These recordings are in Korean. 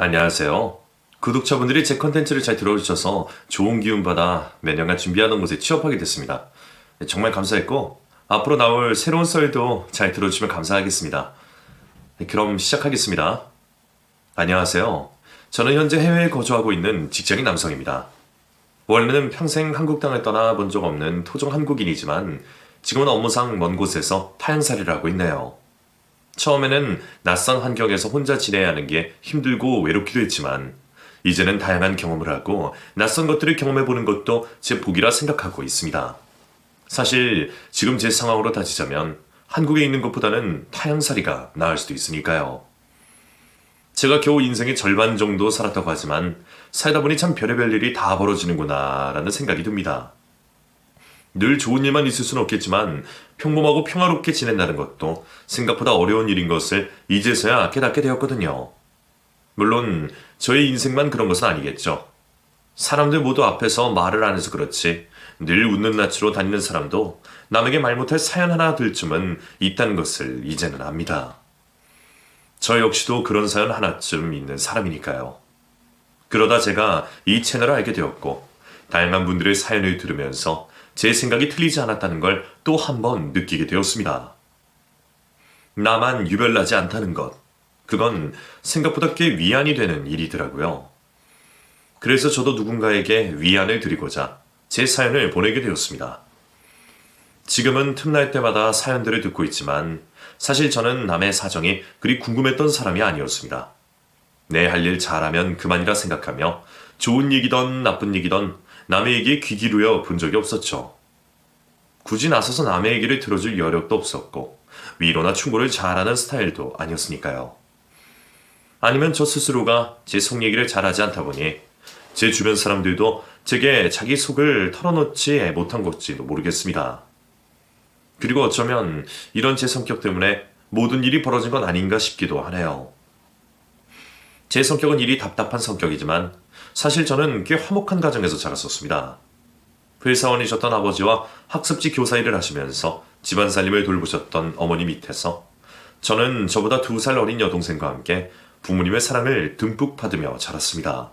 안녕하세요. 구독자분들이 제 컨텐츠를 잘 들어주셔서 좋은 기운 받아 매년간 준비하던 곳에 취업하게 됐습니다. 정말 감사했고 앞으로 나올 새로운 썰도 잘 들어주시면 감사하겠습니다. 그럼 시작하겠습니다. 안녕하세요. 저는 현재 해외에 거주하고 있는 직장인 남성입니다. 원래는 평생 한국 땅을 떠나본 적 없는 토종 한국인이지만 지금은 업무상 먼 곳에서 타향살이를 하고 있네요. 처음에는 낯선 환경에서 혼자 지내야 하는 게 힘들고 외롭기도 했지만 이제는 다양한 경험을 하고 낯선 것들을 경험해보는 것도 제 복이라 생각하고 있습니다. 사실 지금 제 상황으로 따지자면 한국에 있는 것보다는 타향살이가 나을 수도 있으니까요. 제가 겨우 인생의 절반 정도 살았다고 하지만 살다 보니 참 별의별 일이 다 벌어지는구나 라는 생각이 듭니다. 늘 좋은 일만 있을 수는 없겠지만 평범하고 평화롭게 지낸다는 것도 생각보다 어려운 일인 것을 이제서야 깨닫게 되었거든요. 물론 저의 인생만 그런 것은 아니겠죠. 사람들 모두 앞에서 말을 안 해서 그렇지 늘 웃는 낯으로 다니는 사람도 남에게 말 못할 사연 하나 들 쯤은 있다는 것을 이제는 압니다. 저 역시도 그런 사연 하나쯤 있는 사람이니까요. 그러다 제가 이 채널을 알게 되었고 다양한 분들의 사연을 들으면서 제 생각이 틀리지 않았다는 걸 또 한 번 느끼게 되었습니다. 나만 유별나지 않다는 것, 그건 생각보다 꽤 위안이 되는 일이더라고요. 그래서 저도 누군가에게 위안을 드리고자 제 사연을 보내게 되었습니다. 지금은 틈날 때마다 사연들을 듣고 있지만 사실 저는 남의 사정이 그리 궁금했던 사람이 아니었습니다. 내 할 일 잘하면 그만이라 생각하며 좋은 얘기든 나쁜 얘기든 남의 얘기에 귀 기울여 본 적이 없었죠. 굳이 나서서 남의 얘기를 들어줄 여력도 없었고 위로나 충고를 잘하는 스타일도 아니었으니까요. 아니면 저 스스로가 제 속 얘기를 잘하지 않다 보니 제 주변 사람들도 제게 자기 속을 털어놓지 못한 것지도 모르겠습니다. 그리고 어쩌면 이런 제 성격 때문에 모든 일이 벌어진 건 아닌가 싶기도 하네요. 제 성격은 일이 답답한 성격이지만 사실 저는 꽤 화목한 가정에서 자랐었습니다. 회사원이셨던 아버지와 학습지 교사 일을 하시면서 집안 살림을 돌보셨던 어머니 밑에서 저는 저보다 2살 어린 여동생과 함께 부모님의 사랑을 듬뿍 받으며 자랐습니다.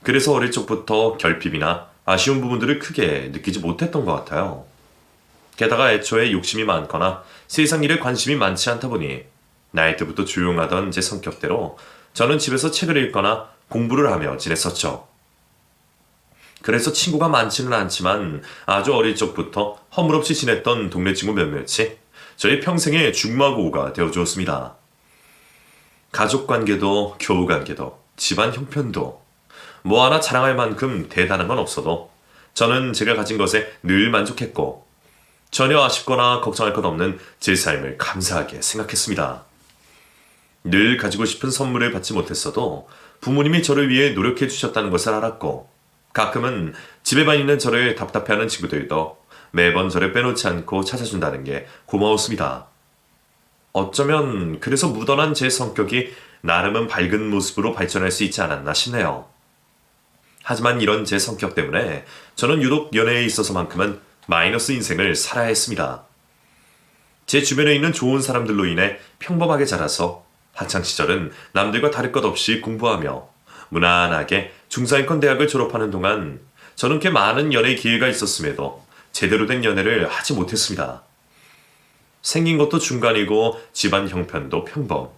그래서 어릴 적부터 결핍이나 아쉬운 부분들을 크게 느끼지 못했던 것 같아요. 게다가 애초에 욕심이 많거나 세상 일에 관심이 많지 않다 보니 나이 때부터 조용하던 제 성격대로 저는 집에서 책을 읽거나 공부를 하며 지냈었죠. 그래서 친구가 많지는 않지만 아주 어릴 적부터 허물없이 지냈던 동네 친구 몇몇이 저희 평생의 중마고우가 되어주었습니다. 가족 관계도 교우 관계도 집안 형편도 뭐 하나 자랑할 만큼 대단한 건 없어도 저는 제가 가진 것에 늘 만족했고 전혀 아쉽거나 걱정할 것 없는 제 삶을 감사하게 생각했습니다. 늘 가지고 싶은 선물을 받지 못했어도 부모님이 저를 위해 노력해 주셨다는 것을 알았고 가끔은 집에만 있는 저를 답답해하는 친구들도 매번 저를 빼놓지 않고 찾아준다는 게 고마웠습니다. 어쩌면 그래서 묻어난 제 성격이 나름은 밝은 모습으로 발전할 수 있지 않았나 싶네요. 하지만 이런 제 성격 때문에 저는 유독 연애에 있어서만큼은 마이너스 인생을 살아야 했습니다. 제 주변에 있는 좋은 사람들로 인해 평범하게 자라서 학창시절은 남들과 다를 것 없이 공부하며 무난하게 중상위권 대학을 졸업하는 동안 저는 꽤 많은 연애 기회가 있었음에도 제대로 된 연애를 하지 못했습니다. 생긴 것도 중간이고 집안 형편도 평범,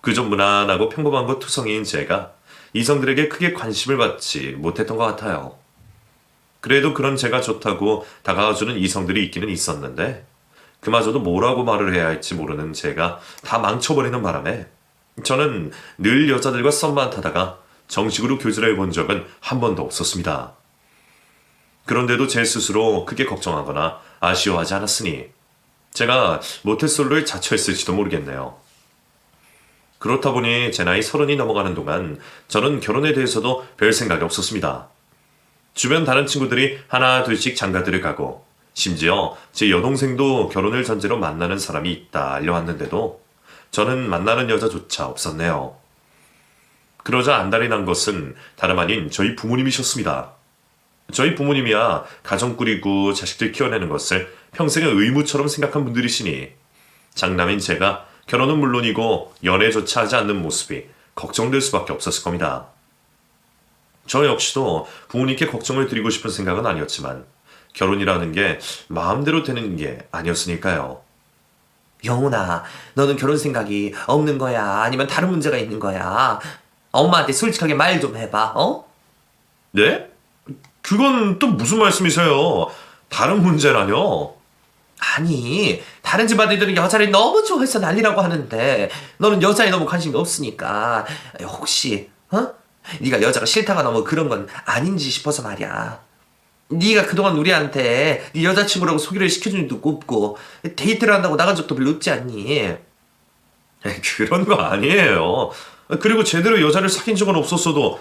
그저 무난하고 평범한 것 투성이인 제가 이성들에게 크게 관심을 받지 못했던 것 같아요. 그래도 그런 제가 좋다고 다가와주는 이성들이 있기는 있었는데 그마저도 뭐라고 말을 해야 할지 모르는 제가 다 망쳐버리는 바람에 저는 늘 여자들과 썸만 타다가 정식으로 교제를 해본 적은 한 번도 없었습니다. 그런데도 제 스스로 크게 걱정하거나 아쉬워하지 않았으니 제가 모태솔로에 자처했을지도 모르겠네요. 그렇다 보니 제 나이 30이 넘어가는 동안 저는 결혼에 대해서도 별 생각이 없었습니다. 주변 다른 친구들이 하나 둘씩 장가들을 가고 심지어 제 여동생도 결혼을 전제로 만나는 사람이 있다 알려왔는데도 저는 만나는 여자조차 없었네요. 그러자 안달이 난 것은 다름 아닌 저희 부모님이셨습니다. 저희 부모님이야 가정 꾸리고 자식들 키워내는 것을 평생의 의무처럼 생각한 분들이시니 장남인 제가 결혼은 물론이고 연애조차 하지 않는 모습이 걱정될 수밖에 없었을 겁니다. 저 역시도 부모님께 걱정을 드리고 싶은 생각은 아니었지만 결혼이라는 게 마음대로 되는 게 아니었으니까요. 영훈아, 너는 결혼 생각이 없는 거야? 아니면 다른 문제가 있는 거야? 엄마한테 솔직하게 말 좀 해봐, 어? 네? 그건 또 무슨 말씀이세요? 다른 문제라뇨? 아니, 다른 집 아들들은 여자를 너무 좋아해서 난리라고 하는데 너는 여자에 너무 관심이 없으니까 혹시 네가 여자가 싫다거나 뭐 그런 건 아닌지 싶어서 말이야. 네가 그동안 우리한테 네 여자친구라고 소개를 시켜준 적도 없고 데이트를 한다고 나간 적도 별로 없지 않니? 그런 거 아니에요. 그리고 제대로 여자를 사귄 적은 없었어도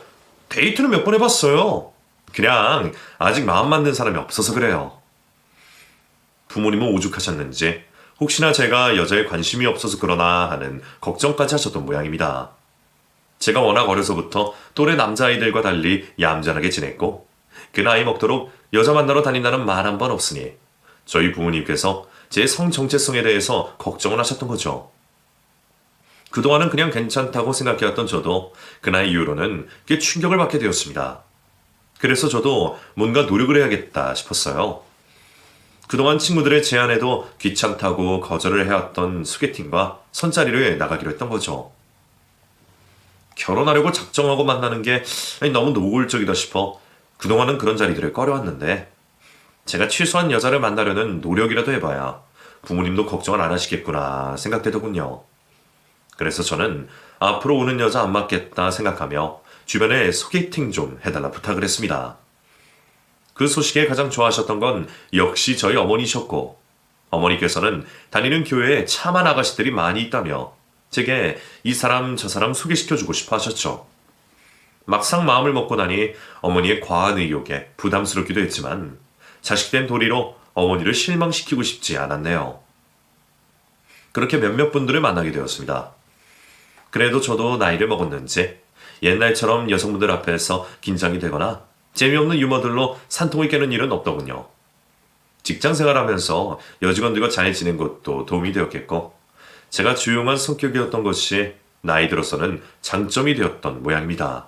데이트는 몇 번 해봤어요. 그냥 아직 마음 맞는 사람이 없어서 그래요. 부모님은 오죽하셨는지 혹시나 제가 여자에 관심이 없어서 그러나 하는 걱정까지 하셨던 모양입니다. 제가 워낙 어려서부터 또래 남자아이들과 달리 얌전하게 지냈고 그 나이 먹도록 여자 만나러 다닌다는 말 한 번 없으니 저희 부모님께서 제 성 정체성에 대해서 걱정을 하셨던 거죠. 그동안은 그냥 괜찮다고 생각해왔던 저도 그 나이 이후로는 꽤 충격을 받게 되었습니다. 그래서 저도 뭔가 노력을 해야겠다 싶었어요. 그동안 친구들의 제안에도 귀찮다고 거절을 해왔던 소개팅과 선자리를 나가기로 했던 거죠. 결혼하려고 작정하고 만나는 게 너무 노골적이다 싶어 그동안은 그런 자리들을 꺼려왔는데 제가 최소한 여자를 만나려는 노력이라도 해봐야 부모님도 걱정을 안 하시겠구나 생각되더군요. 그래서 저는 앞으로 오는 여자 안 맞겠다 생각하며 주변에 소개팅 좀 해달라 부탁을 했습니다. 그 소식에 가장 좋아하셨던 건 역시 저희 어머니셨고 어머니께서는 다니는 교회에 참한 아가씨들이 많이 있다며 제게 이 사람 저 사람 소개시켜주고 싶어 하셨죠. 막상 마음을 먹고 나니 어머니의 과한 의욕에 부담스럽기도 했지만 자식된 도리로 어머니를 실망시키고 싶지 않았네요. 그렇게 몇몇 분들을 만나게 되었습니다. 그래도 저도 나이를 먹었는지 옛날처럼 여성분들 앞에서 긴장이 되거나 재미없는 유머들로 산통을 깨는 일은 없더군요. 직장 생활하면서 여직원들과 잘 지낸 것도 도움이 되었겠고 제가 조용한 성격이었던 것이 나이 들어서는 장점이 되었던 모양입니다.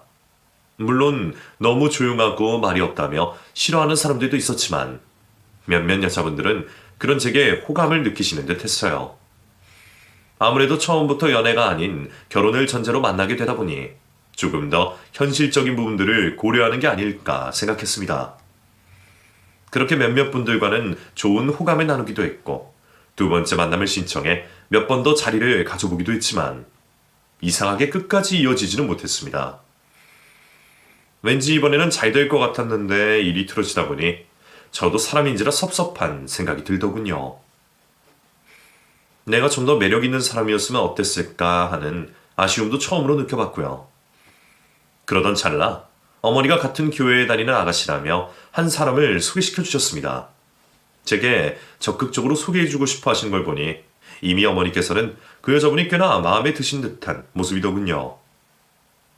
물론 너무 조용하고 말이 없다며 싫어하는 사람들도 있었지만 몇몇 여자분들은 그런 제게 호감을 느끼시는 듯 했어요. 아무래도 처음부터 연애가 아닌 결혼을 전제로 만나게 되다 보니 조금 더 현실적인 부분들을 고려하는 게 아닐까 생각했습니다. 그렇게 몇몇 분들과는 좋은 호감을 나누기도 했고 두 번째 만남을 신청해 몇 번 더 자리를 가져보기도 했지만 이상하게 끝까지 이어지지는 못했습니다. 왠지 이번에는 잘 될 것 같았는데 일이 틀어지다 보니 저도 사람인지라 섭섭한 생각이 들더군요. 내가 좀 더 매력 있는 사람이었으면 어땠을까 하는 아쉬움도 처음으로 느껴봤고요. 그러던 찰나 어머니가 같은 교회에 다니는 아가씨라며 한 사람을 소개시켜 주셨습니다. 제게 적극적으로 소개해주고 싶어 하시는 걸 보니 이미 어머니께서는 그 여자분이 꽤나 마음에 드신 듯한 모습이더군요.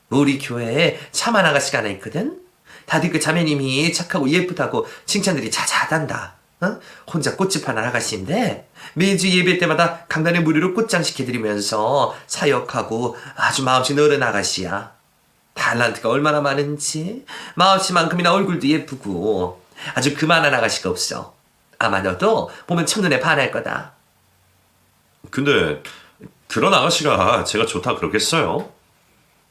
우리 교회에 참한 아가씨가 하나 있거든? 다들 그 자매님이 착하고 예쁘다고 칭찬들이 자자하단다. 혼자 꽃집 하는 아가씨인데 매주 예배 때마다 강단에 무료로 꽃장 시켜드리면서 사역하고 아주 마음씨 너른 아가씨야. 탤런트가 얼마나 많은지 마음씨만큼이나 얼굴도 예쁘고 아주 그만한 아가씨가 없어. 아마 너도 보면 첫눈에 반할 거다. 근데 그런 아가씨가 제가 좋다 그러겠어요?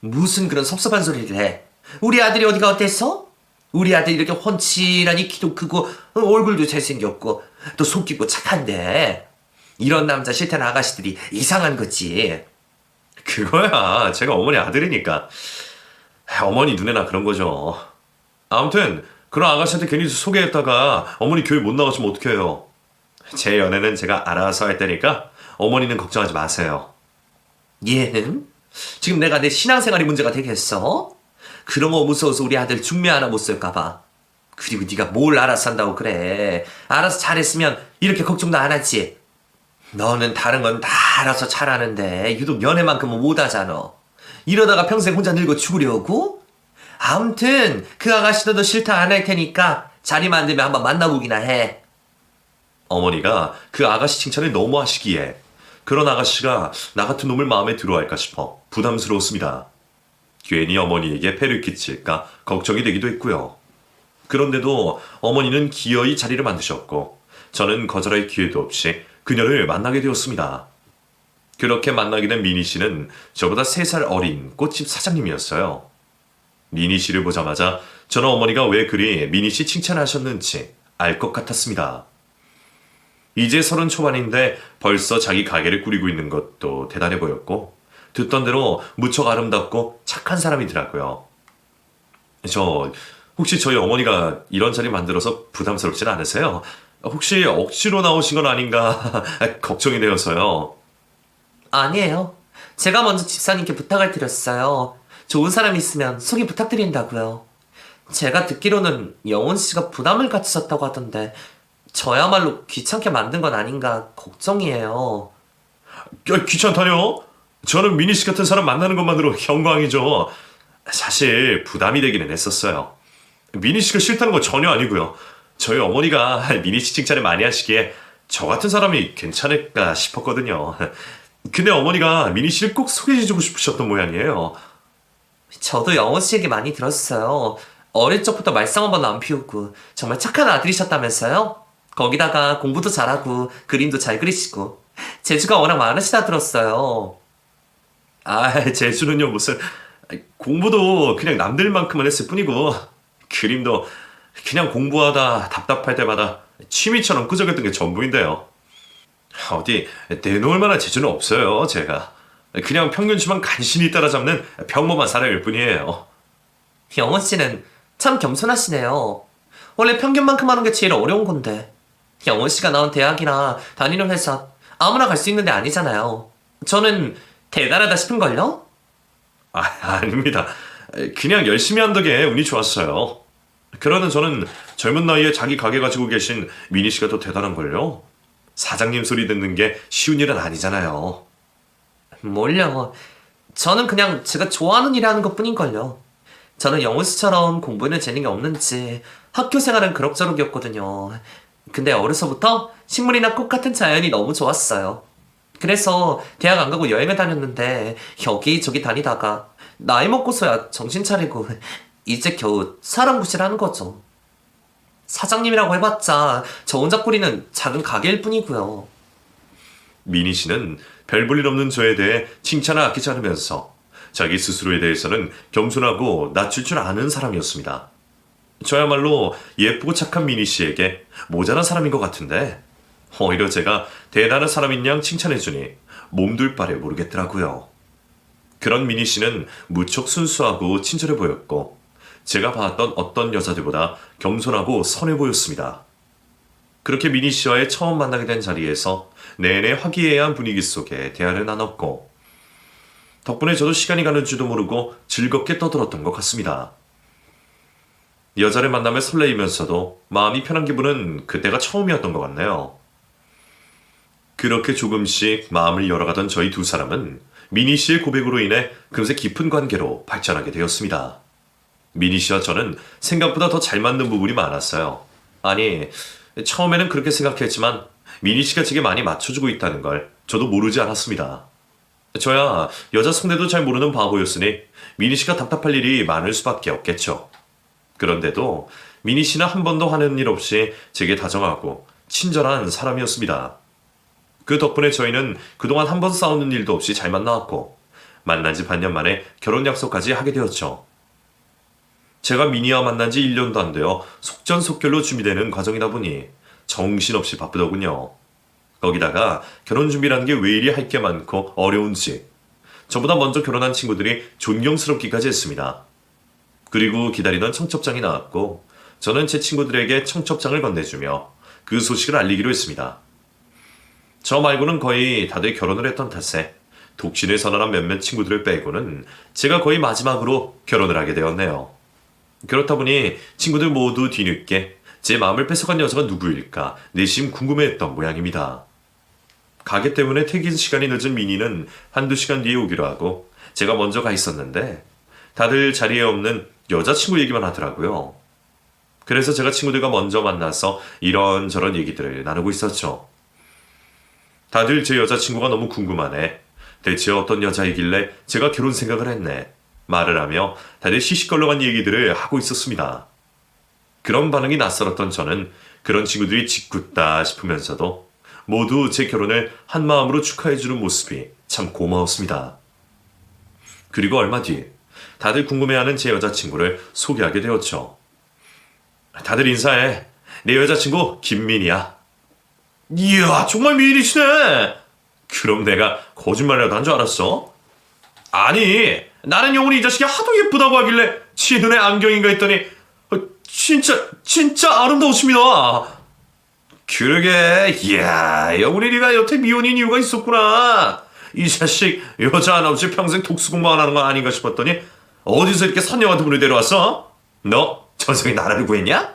무슨 그런 섭섭한 소리를 해. 우리 아들이 어디가 어땠어? 우리 아들이 이렇게 훤칠하니 키도 크고 얼굴도 잘생겼고 또 속 깊고 착한데 이런 남자 싫다는 아가씨들이 이상한 거지. 그거야 제가 어머니 아들이니까 어머니 눈에나 그런 거죠. 아무튼 그런 아가씨한테 괜히 소개했다가 어머니 교회 못 나가시면 어떡해요. 제 연애는 제가 알아서 할 테니까 어머니는 걱정하지 마세요. 얘는? 지금 내가 내 신앙생활이 문제가 되겠어? 그런 거 무서워서 우리 아들 중매 하나 못 쓸까봐. 그리고 네가 뭘 알아서 한다고 그래. 알아서 잘했으면 이렇게 걱정도 안 하지. 너는 다른 건 다 알아서 잘하는데 유독 연애만큼은 못하잖아. 이러다가 평생 혼자 늙어 죽으려고? 아무튼 그 아가씨도 너 싫다 안 할 테니까 자리만 안 되면 한번 만나보기나 해. 어머니가 그 아가씨 칭찬을 너무 하시기에 그런 아가씨가 나 같은 놈을 마음에 들어할까 싶어 부담스러웠습니다. 괜히 어머니에게 폐를 끼칠까 걱정이 되기도 했고요. 그런데도 어머니는 기어이 자리를 만드셨고 저는 거절할 기회도 없이 그녀를 만나게 되었습니다. 그렇게 만나게 된 미니 씨는 저보다 3살 어린 꽃집 사장님이었어요. 미니 씨를 보자마자 저는 어머니가 왜 그리 미니 씨 칭찬하셨는지 알 것 같았습니다. 이제 30 초반인데 벌써 자기 가게를 꾸리고 있는 것도 대단해 보였고 듣던 대로 무척 아름답고 착한 사람이더라고요. 혹시 저희 어머니가 이런 자리 만들어서 부담스럽진 않으세요? 혹시 억지로 나오신 건 아닌가 걱정이 되어서요. 아니에요. 제가 먼저 집사님께 부탁을 드렸어요. 좋은 사람이 있으면 소개 부탁드린다고요. 제가 듣기로는 영훈 씨가 부담을 갖추셨다고 하던데 저야말로 귀찮게 만든 건 아닌가 걱정이에요. 귀찮다뇨? 저는 미니 씨 같은 사람 만나는 것만으로 영광이죠. 사실 부담이 되기는 했었어요. 미니 씨가 싫다는 건 전혀 아니고요. 저희 어머니가 미니 씨 칭찬을 많이 하시기에 저 같은 사람이 괜찮을까 싶었거든요. 근데 어머니가 미니 씨를 꼭 소개해주고 싶으셨던 모양이에요. 저도 영훈 씨 얘기 많이 들었어요. 어릴 적부터 말썽 한 번도 안 피우고 정말 착한 아들이셨다면서요? 거기다가 공부도 잘하고 그림도 잘 그리시고 재주가 워낙 많으시다 들었어요. 재주는요 무슨 공부도 그냥 남들만큼만 했을 뿐이고 그림도 그냥 공부하다 답답할 때마다 취미처럼 끄적였던 게 전부인데요. 어디 내놓을 만한 재주는 없어요 제가. 그냥 평균치만 간신히 따라잡는 평범한 사람일 뿐이에요. 영훈 씨는 참 겸손하시네요. 원래 평균만큼 하는 게 제일 어려운 건데. 영훈 씨가 나온 대학이나 다니는 회사 아무나 갈 수 있는 데 아니잖아요. 저는 대단하다 싶은걸요? 아닙니다. 그냥 열심히 한 덕에 운이 좋았어요. 그러는 저는 젊은 나이에 자기 가게 가지고 계신 미니 씨가 더 대단한걸요. 사장님 소리 듣는 게 쉬운 일은 아니잖아요. 뭘요. 저는 그냥 제가 좋아하는 일 하는 것 뿐인걸요. 저는 영훈 씨처럼 공부에는 재능이 없는지 학교 생활은 그럭저럭이었거든요. 근데 어려서부터 식물이나 꽃 같은 자연이 너무 좋았어요. 그래서 대학 안 가고 여행을 다녔는데 여기저기 다니다가 나이 먹고서야 정신 차리고 이제 겨우 사람 구실하는 거죠. 사장님이라고 해봤자 저 혼자 꾸리는 작은 가게일 뿐이고요. 미니 씨는 별 볼 일 없는 저에 대해 칭찬을 아끼지 않으면서 자기 스스로에 대해서는 겸손하고 낮출 줄 아는 사람이었습니다. 저야말로 예쁘고 착한 미니 씨에게 모자란 사람인 것 같은데 오히려 제가 대단한 사람인 양 칭찬해주니 몸둘 바를 모르겠더라고요. 그런 미니 씨는 무척 순수하고 친절해 보였고 제가 봤던 어떤 여자들보다 겸손하고 선해 보였습니다. 그렇게 미니 씨와의 처음 만나게 된 자리에서 내내 화기애애한 분위기 속에 대화를 나눴고 덕분에 저도 시간이 가는 줄도 모르고 즐겁게 떠들었던 것 같습니다. 여자를 만나며 설레이면서도 마음이 편한 기분은 그때가 처음이었던 것 같네요. 그렇게 조금씩 마음을 열어가던 저희 두 사람은 미니 씨의 고백으로 인해 금세 깊은 관계로 발전하게 되었습니다. 미니 씨와 저는 생각보다 더 잘 맞는 부분이 많았어요. 아니, 처음에는 그렇게 생각했지만 미니 씨가 제게 많이 맞춰주고 있다는 걸 저도 모르지 않았습니다. 저야 여자 상대도 잘 모르는 바보였으니 미니 씨가 답답할 일이 많을 수밖에 없겠죠. 그런데도 미니 씨는 한 번도 화내는 일 없이 제게 다정하고 친절한 사람이었습니다. 그 덕분에 저희는 그동안 한 번 싸우는 일도 없이 잘 만나왔고 만난 지 반년 만에 결혼 약속까지 하게 되었죠. 제가 미니와 만난 지 1년도 안 되어 속전속결로 준비되는 과정이다 보니 정신없이 바쁘더군요. 거기다가 결혼 준비라는 게 왜 이리 할 게 많고 어려운지 저보다 먼저 결혼한 친구들이 존경스럽기까지 했습니다. 그리고 기다리던 청첩장이 나왔고 저는 제 친구들에게 청첩장을 건네주며 그 소식을 알리기로 했습니다. 저 말고는 거의 다들 결혼을 했던 탓에 독신을 선언한 몇몇 친구들을 빼고는 제가 거의 마지막으로 결혼을 하게 되었네요. 그렇다 보니 친구들 모두 뒤늦게 제 마음을 뺏어간 여자가 누구일까 내심 궁금해했던 모양입니다. 가게 때문에 퇴근 시간이 늦은 미니는 한두 시간 뒤에 오기로 하고 제가 먼저 가 있었는데 다들 자리에 없는 여자친구 얘기만 하더라고요. 그래서 제가 친구들과 먼저 만나서 이런저런 얘기들을 나누고 있었죠. 다들 제 여자친구가 너무 궁금하네. 대체 어떤 여자이길래 제가 결혼 생각을 했네. 말을 하며 다들 시시껄렁한 얘기들을 하고 있었습니다. 그런 반응이 낯설었던 저는 그런 친구들이 짓궂다 싶으면서도 모두 제 결혼을 한마음으로 축하해주는 모습이 참 고마웠습니다. 그리고 얼마 뒤 다들 궁금해하는 제 여자친구를 소개하게 되었죠. 다들 인사해. 내 여자친구 김민이야. 이야, 정말 미인이시네. 그럼 내가 거짓말이라도 한 줄 알았어? 아니, 나는 영훈이 이 자식이 하도 예쁘다고 하길래 지 눈에 안경인가 했더니 진짜 아름다우십니다. 그러게, 이야, 영훈이 네가 여태 미혼인 이유가 있었구나. 이 자식 여자 하나 없이 평생 독수 공부만 하는 거 아닌가 싶었더니 어디서 이렇게 선녀 같은 분을 데려왔어? 너 전생에 나라를 구했냐?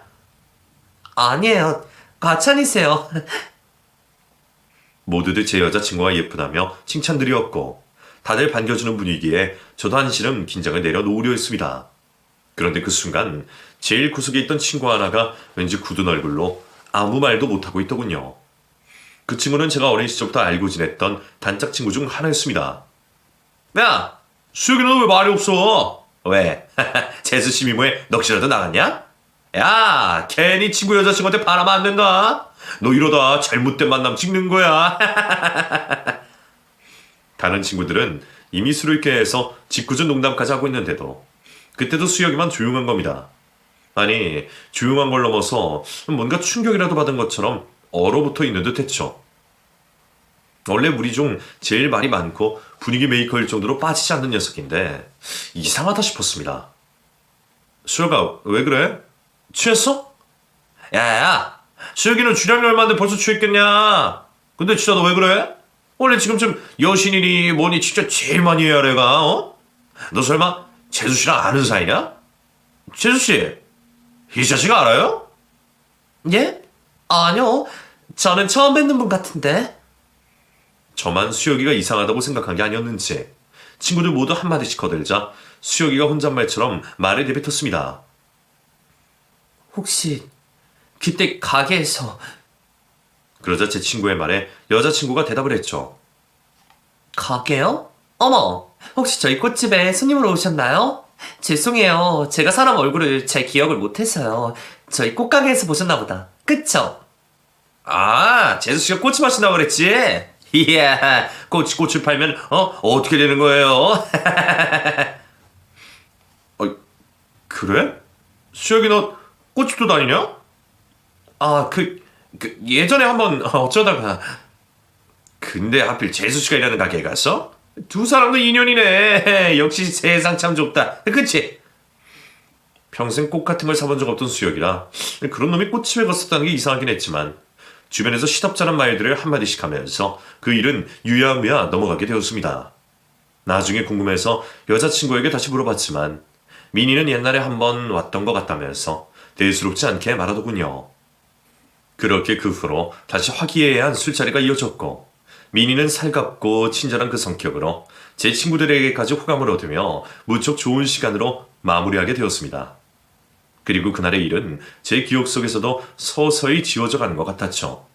아니에요. 과찬이세요. 모두들 제 여자친구가 예쁘다며 칭찬들이었고 다들 반겨주는 분위기에 저도 한시름 긴장을 내려놓으려 했습니다. 그런데 그 순간 제일 구석에 있던 친구 하나가 왠지 굳은 얼굴로 아무 말도 못하고 있더군요. 그 친구는 제가 어린 시절부터 알고 지냈던 단짝 친구 중 하나였습니다. 야! 수혁이는 왜 말이 없어? 왜? 재수씨 미모에 넋이라도 나갔냐? 야! 괜히 친구 여자친구한테 바라면 안 된다. 너 이러다 잘못된 만남 찍는 거야. 다른 친구들은 이미 술을 깨해서 짓궂은 농담까지 하고 있는데도 그때도 수혁이만 조용한 겁니다. 아니, 조용한 걸 넘어서 뭔가 충격이라도 받은 것처럼 얼어붙어 있는 듯 했죠. 원래 우리 중 제일 말이 많고 분위기 메이커일 정도로 빠지지 않는 녀석인데 이상하다 싶었습니다. 수혁아, 왜 그래? 취했어? 야야, 수혁이는 주량이 얼마인데 벌써 취했겠냐? 근데 진짜 너 왜 그래? 원래 지금쯤 여신이니 뭐니 진짜 제일 많이 해야 내가, 어? 너 설마 재수씨랑 아는 사이냐? 재수씨, 이 자식 알아요? 예? 아니요. 저는 처음 뵙는 분 같은데. 저만 수혁이가 이상하다고 생각한 게 아니었는지 친구들 모두 한마디씩 거들자 수혁이가 혼잣말처럼 말을 내뱉었습니다. 혹시 그때 가게에서 그러자 제 친구의 말에 여자친구가 대답을 했죠. 가게요? 어머, 혹시 저희 꽃집에 손님으로 오셨나요? 죄송해요. 제가 사람 얼굴을 잘 기억을 못해서요. 저희 꽃가게에서 보셨나 보다. 그쵸? 아, 재수씨가 꽃이 마신다고 그랬지? 이야, 꽃을 팔면 어떻게 되는 거예요? 그래? 수혁이 너 꽃집도 다니냐? 아, 예전에 한번 어쩌다가. 근데 하필 재수씨가 일하는 가게에 갔어? 두 사람도 인연이네. 역시 세상 참 좁다. 그치? 평생 꽃 같은 걸 사본 적 없던 수혁이라 그런 놈이 꽃집에 갔었다는 게 이상하긴 했지만 주변에서 시덥잖은 말들을 한마디씩 하면서 그 일은 유야무야 넘어가게 되었습니다. 나중에 궁금해서 여자친구에게 다시 물어봤지만 민희는 옛날에 한번 왔던 것 같다면서 대수롭지 않게 말하더군요. 그렇게 그 후로 다시 화기애애한 술자리가 이어졌고 민희는 살갑고 친절한 그 성격으로 제 친구들에게까지 호감을 얻으며 무척 좋은 시간으로 마무리하게 되었습니다. 그리고 그날의 일은 제 기억 속에서도 서서히 지워져 가는 것 같았죠.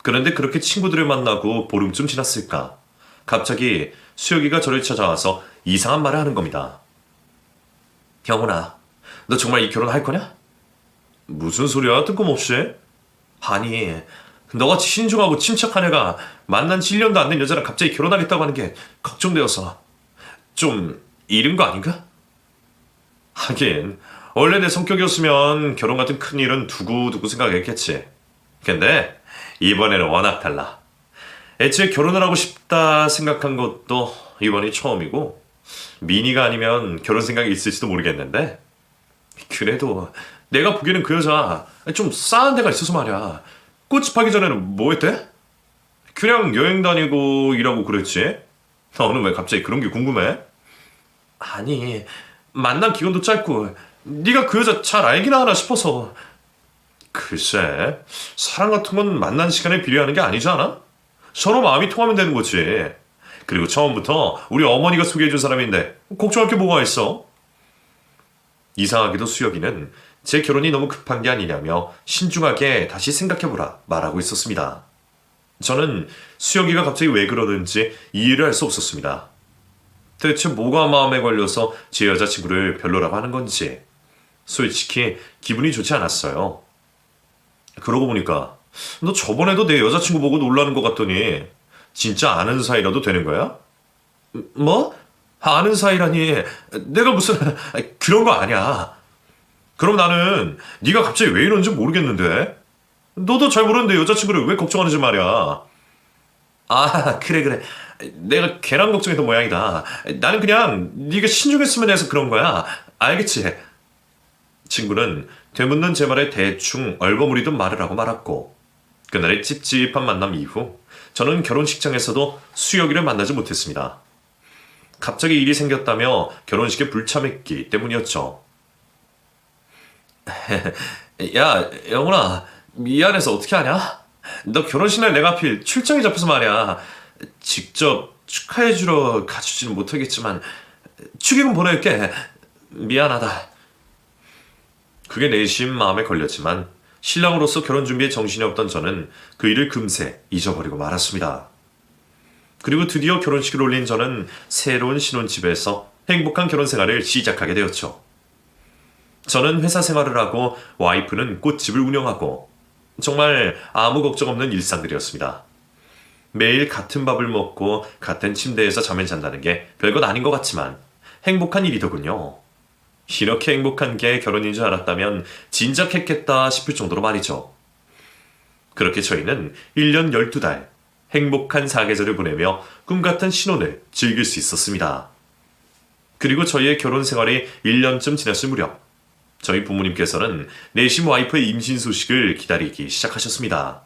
그런데 그렇게 친구들을 만나고 보름쯤 지났을까 갑자기 수혁이가 저를 찾아와서 이상한 말을 하는 겁니다. 경훈아, 너 정말 이 결혼 할 거냐? 무슨 소리야, 뜬금없이? 아니, 너같이 신중하고 침착한 애가 만난 지 1년도 안 된 여자랑 갑자기 결혼하겠다고 하는 게 걱정되어서 좀 이른 거 아닌가? 하긴 원래 내 성격이었으면 결혼 같은 큰일은 두고두고 생각했겠지. 근데 이번에는 워낙 달라. 애초에 결혼을 하고 싶다 생각한 것도 이번이 처음이고 미니가 아니면 결혼 생각이 있을지도 모르겠는데 그래도 내가 보기에는 그 여자 좀 싸한 데가 있어서 말이야. 꽃집 하기 전에는 뭐 했대? 그냥 여행 다니고 일하고 그랬지. 너는 왜 갑자기 그런 게 궁금해? 아니, 만난 기간도 짧고 네가 그 여자 잘 알긴 하나 싶어서. 글쎄, 사랑 같은 건 만난 시간에 비례하는 게 아니지 않아? 서로 마음이 통하면 되는 거지. 그리고 처음부터 우리 어머니가 소개해준 사람인데 걱정할 게 뭐가 있어? 이상하게도 수혁이는 제 결혼이 너무 급한 게 아니냐며 신중하게 다시 생각해보라 말하고 있었습니다. 저는 수혁이가 갑자기 왜 그러는지 이해를 할 수 없었습니다. 대체 뭐가 마음에 걸려서 제 여자친구를 별로라고 하는 건지 솔직히 기분이 좋지 않았어요. 그러고 보니까 너 저번에도 내 여자친구 보고 놀라는 것 같더니 진짜 아는 사이라도 되는 거야? 뭐? 아는 사이라니 내가 무슨 그런 거 아니야. 그럼 나는 네가 갑자기 왜 이러는지 모르겠는데 너도 잘 모르는데 여자친구를 왜 걱정하는지 말이야. 아 그래 내가 걔랑 걱정했던 모양이다. 나는 그냥 네가 신중했으면 해서 그런 거야. 알겠지? 친구는 되묻는 제 말에 대충 얼버무리던 말을 하고 말았고 그날의 찝찝한 만남 이후 저는 결혼식장에서도 수혁이를 만나지 못했습니다. 갑자기 일이 생겼다며 결혼식에 불참했기 때문이었죠. 야 영훈아 미안해서 어떻게 하냐? 너 결혼식 날 내가 하필 출장이 잡혀서 말이야. 직접 축하해주러 가주지는 못하겠지만 축의금 보낼게. 미안하다. 그게 내심 마음에 걸렸지만 신랑으로서 결혼 준비에 정신이 없던 저는 그 일을 금세 잊어버리고 말았습니다. 그리고 드디어 결혼식을 올린 저는 새로운 신혼집에서 행복한 결혼 생활을 시작하게 되었죠. 저는 회사 생활을 하고 와이프는 꽃집을 운영하고 정말 아무 걱정 없는 일상들이었습니다. 매일 같은 밥을 먹고 같은 침대에서 잠을 잔다는 게 별것 아닌 것 같지만 행복한 일이더군요. 이렇게 행복한 게 결혼인 줄 알았다면 진작 했겠다 싶을 정도로 말이죠. 그렇게 저희는 1년 12달 행복한 사계절을 보내며 꿈같은 신혼을 즐길 수 있었습니다. 그리고 저희의 결혼 생활이 1년쯤 지났을 무렵 저희 부모님께서는 내심 와이프의 임신 소식을 기다리기 시작하셨습니다.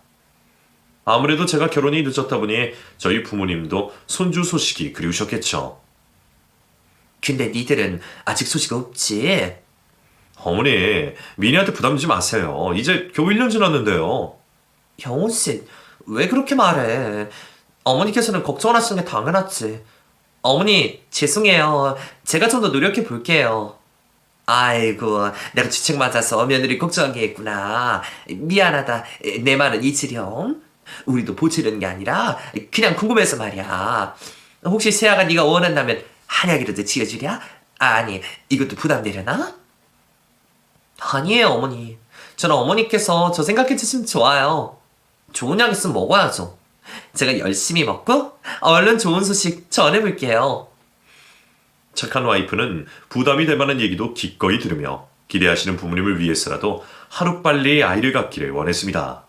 아무래도 제가 결혼이 늦었다 보니 저희 부모님도 손주 소식이 그리우셨겠죠. 근데 니들은 아직 소식 없지? 어머니, 미니한테 부담 주지 마세요. 이제 겨우 1년 지났는데요. 영훈씨, 왜 그렇게 말해? 어머니께서는 걱정을 하시는 게 당연하지. 어머니, 죄송해요. 제가 좀 더 노력해 볼게요. 아이고, 내가 주책 맞아서 며느리 걱정한 게 있구나. 미안하다. 내 말은 잊으렴. 우리도 보채려는 게 아니라 그냥 궁금해서 말이야. 혹시 세아가 네가 원한다면 한약이라도 지어주랴? 아니, 이것도 부담되려나? 아니에요, 어머니. 저는 어머니께서 저 생각해 주시면 좋아요. 좋은 약 있으면 먹어야죠. 제가 열심히 먹고 얼른 좋은 소식 전해볼게요. 착한 와이프는 부담이 될 만한 얘기도 기꺼이 들으며 기대하시는 부모님을 위해서라도 하루빨리 아이를 갖기를 원했습니다.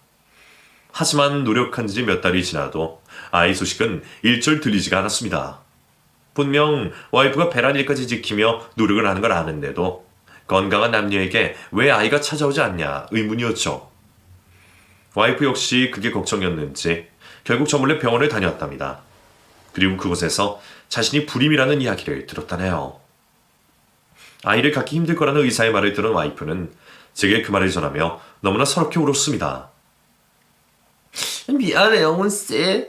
하지만 노력한 지 몇 달이 지나도 아이 소식은 일절 들리지가 않았습니다. 분명 와이프가 배란 일까지 지키며 노력을 하는 걸 아는데도 건강한 남녀에게 왜 아이가 찾아오지 않냐 의문이었죠. 와이프 역시 그게 걱정이었는지 결국 저 몰래 병원을 다녀왔답니다. 그리고 그곳에서 자신이 불임이라는 이야기를 들었다네요. 아이를 갖기 힘들 거라는 의사의 말을 들은 와이프는 제게 그 말을 전하며 너무나 서럽게 울었습니다. 미안해, 영훈씨.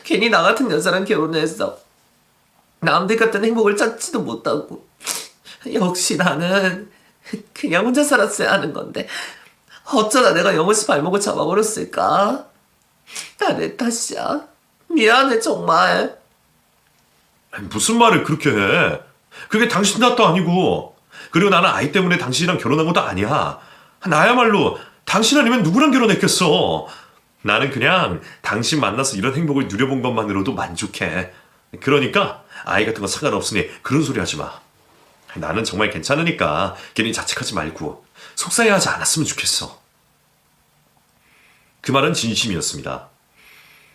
괜히 나 같은 여자랑 결혼해서 남들 같은 행복을 찾지도 못하고 역시 나는 그냥 혼자 살았어야 하는 건데 어쩌다 내가 영훈씨 발목을 잡아버렸을까? 다 내 탓이야. 미안해, 정말. 무슨 말을 그렇게 해? 그게 당신 탓도 아니고 그리고 나는 아이 때문에 당신이랑 결혼한 것도 아니야. 나야말로 당신 아니면 누구랑 결혼했겠어. 나는 그냥 당신 만나서 이런 행복을 누려본 것만으로도 만족해. 그러니까 아이 같은 거 상관없으니 그런 소리 하지 마. 나는 정말 괜찮으니까 괜히 자책하지 말고 속상해하지 않았으면 좋겠어. 그 말은 진심이었습니다.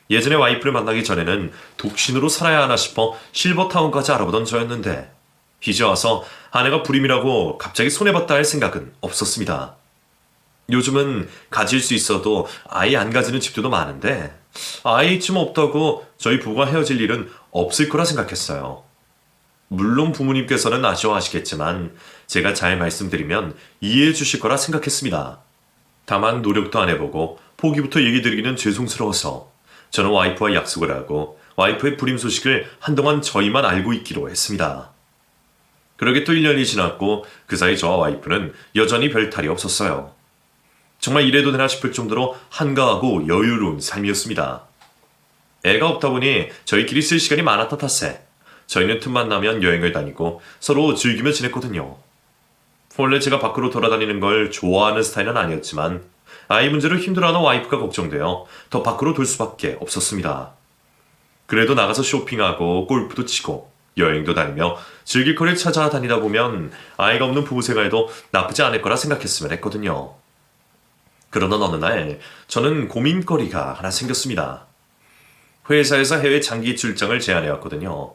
예전에 와이프를 만나기 전에는 독신으로 살아야 하나 싶어 실버타운까지 알아보던 저였는데 이제 와서 아내가 불임이라고 갑자기 손해봤다 할 생각은 없었습니다. 요즘은 가질 수 있어도 아이 안 가지는 집들도 많은데 아이쯤 없다고 저희 부부가 헤어질 일은 없을 거라 생각했어요. 물론 부모님께서는 아쉬워하시겠지만 제가 잘 말씀드리면 이해해 주실 거라 생각했습니다. 다만 노력도 안 해보고 포기부터 얘기 드리기는 죄송스러워서 저는 와이프와 약속을 하고 와이프의 불임 소식을 한동안 저희만 알고 있기로 했습니다. 그러게 또 1년이 지났고 그 사이 저와 와이프는 여전히 별 탈이 없었어요. 정말 이래도 되나 싶을 정도로 한가하고 여유로운 삶이었습니다. 애가 없다 보니 저희끼리 쓸 시간이 많았던 탓에 저희는 틈만 나면 여행을 다니고 서로 즐기며 지냈거든요. 원래 제가 밖으로 돌아다니는 걸 좋아하는 스타일은 아니었지만 아이 문제로 힘들어하는 와이프가 걱정되어 더 밖으로 돌 수밖에 없었습니다. 그래도 나가서 쇼핑하고 골프도 치고 여행도 다니며 즐길 거리를 찾아다니다 보면 아이가 없는 부부 생활도 나쁘지 않을 거라 생각했으면 했거든요. 그러던 어느 날 저는 고민거리가 하나 생겼습니다. 회사에서 해외 장기 출장을 제안해왔거든요.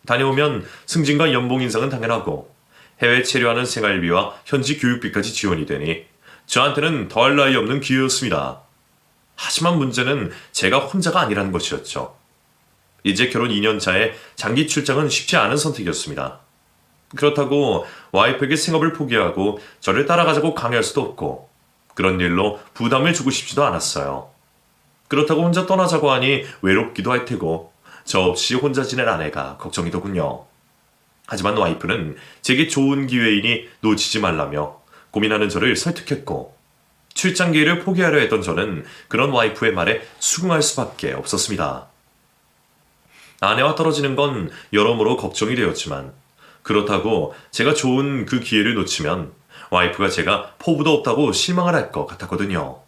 다녀오면 승진과 연봉 인상은 당연하고 해외 체류하는 생활비와 현지 교육비까지 지원이 되니 저한테는 더할 나위 없는 기회였습니다. 하지만 문제는 제가 혼자가 아니라는 것이었죠. 이제 결혼 2년 차에 장기 출장은 쉽지 않은 선택이었습니다. 그렇다고 와이프에게 생업을 포기하고 저를 따라가자고 강요할 수도 없고 그런 일로 부담을 주고 싶지도 않았어요. 그렇다고 혼자 떠나자고 하니 외롭기도 할 테고 저 없이 혼자 지낼 아내가 걱정이더군요. 하지만 와이프는 제게 좋은 기회이니 놓치지 말라며 고민하는 저를 설득했고 출장 기회를 포기하려 했던 저는 그런 와이프의 말에 수긍할 수밖에 없었습니다. 아내와 떨어지는 건 여러모로 걱정이 되었지만 그렇다고 제가 좋은 그 기회를 놓치면 와이프가 제가 포부도 없다고 실망을 할 것 같았거든요.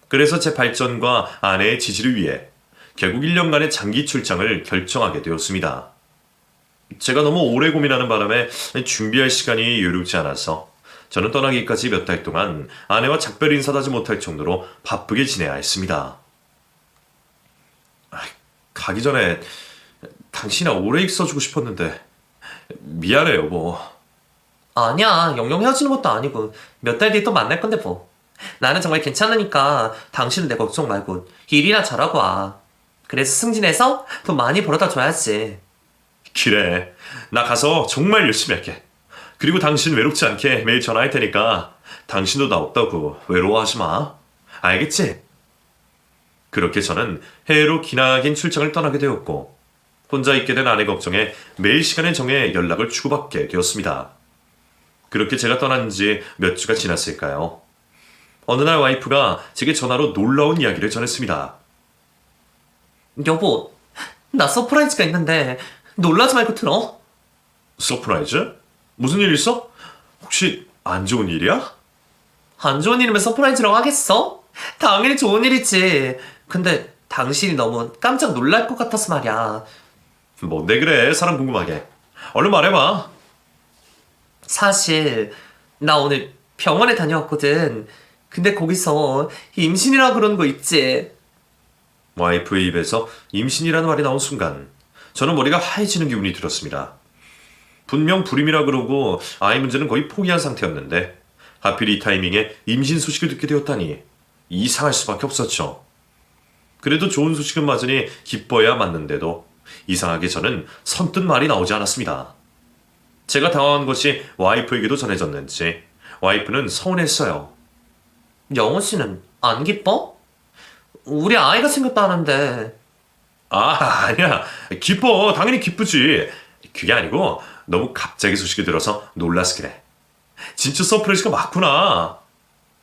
그래서 제 발전과 아내의 지지를 위해 결국 1년간의 장기 출장을 결정하게 되었습니다. 제가 너무 오래 고민하는 바람에 준비할 시간이 여유롭지 않아서 저는 떠나기까지 몇 달 동안 아내와 작별 인사도 하지 못할 정도로 바쁘게 지내야 했습니다. 가기 전에 당신이나 오래 있어주고 싶었는데 미안해 여보. 아니야, 영영 헤어지는 것도 아니고 몇 달 뒤에 또 만날 건데 뭐. 나는 정말 괜찮으니까 당신은 내 걱정 말고 일이나 잘하고 와. 그래서 승진해서 돈 많이 벌어다 줘야지. 그래, 나 가서 정말 열심히 할게. 그리고 당신 외롭지 않게 매일 전화할 테니까 당신도 나 없다고 외로워하지 마. 알겠지? 그렇게 저는 해외로 기나긴 출장을 떠나게 되었고 혼자 있게 된 아내 걱정에 매일 시간을 정해 연락을 주고받게 되었습니다. 그렇게 제가 떠난 지 몇 주가 지났을까요? 어느 날 와이프가 제게 전화로 놀라운 이야기를 전했습니다. 여보, 나 서프라이즈가 있는데 놀라지 말고 들어. 서프라이즈? 무슨 일 있어? 혹시 안 좋은 일이야? 안 좋은 일이면 서프라이즈라고 하겠어? 당연히 좋은 일이지. 근데 당신이 너무 깜짝 놀랄 것 같아서 말이야. 뭔데 그래, 사람 궁금하게. 얼른 말해봐. 사실 나 오늘 병원에 다녀왔거든. 근데 거기서 임신이라 그러는 거 있지. 와이프의 입에서 임신이라는 말이 나온 순간 저는 머리가 하얘지는 기분이 들었습니다. 분명 불임이라 그러고 아이 문제는 거의 포기한 상태였는데 하필 이 타이밍에 임신 소식을 듣게 되었다니 이상할 수밖에 없었죠. 그래도 좋은 소식은 맞으니 기뻐야 맞는데도 이상하게 저는 선뜻 말이 나오지 않았습니다. 제가 당황한 것이 와이프에게도 전해졌는지 와이프는 서운했어요. 영호 씨는 안 기뻐? 우리 아이가 생겼다는데. 아니야. 기뻐. 당연히 기쁘지. 그게 아니고 너무 갑자기 소식이 들어서 놀라서 그래. 진짜 서프라이즈가 맞구나.